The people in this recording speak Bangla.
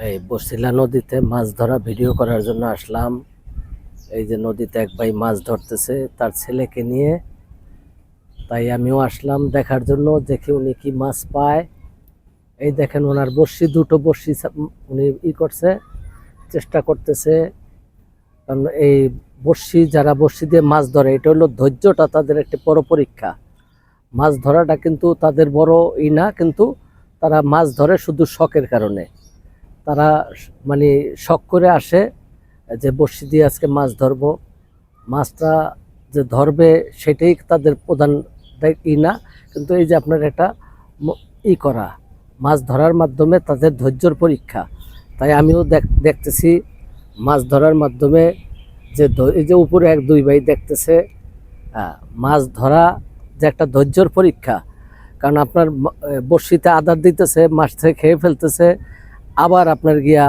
এই বসিলা নদীতে মাছ ধরা ভিডিও করার জন্য আসলাম। এই যে নদীতে এক ভাই মাছ ধরতেছে তার ছেলেকে নিয়ে, তাই আমিও আসলাম দেখার জন্য, দেখি উনি কি মাছ পায়। এই দেখেন ওনার বড়শি, দুটো বড়শি উনি করছে, চেষ্টা করতেছে। কারণ এই বড়শি, যারা বড়শি দিয়ে মাছ ধরে, এটা হলো ধৈর্যটা তাদের একটা বড় পরীক্ষা। মাছ ধরাটা কিন্তু তাদের বড় না, কিন্তু তারা মাছ ধরে শুধু শখের কারণে। তারা মানে শখ করে আসে যে বড়শি দিয়ে আজকে মাছ ধরবো, মাছটা যে ধরবে সেটাই তাদের প্রধান না। কিন্তু এই যে আপনার একটা করা, মাছ ধরার মাধ্যমে তাদের ধৈর্যর পরীক্ষা। তাই আমিও দেখতেছি মাছ ধরার মাধ্যমে যে এই যে উপরে এক দুই ভাই দেখতেছে, মাছ ধরা যে একটা ধৈর্যর পরীক্ষা। কারণ আপনার বড়শিতে আদার দিতেছে, মাছ থেকে খেয়ে ফেলতেছে, আবার আপনার গিয়া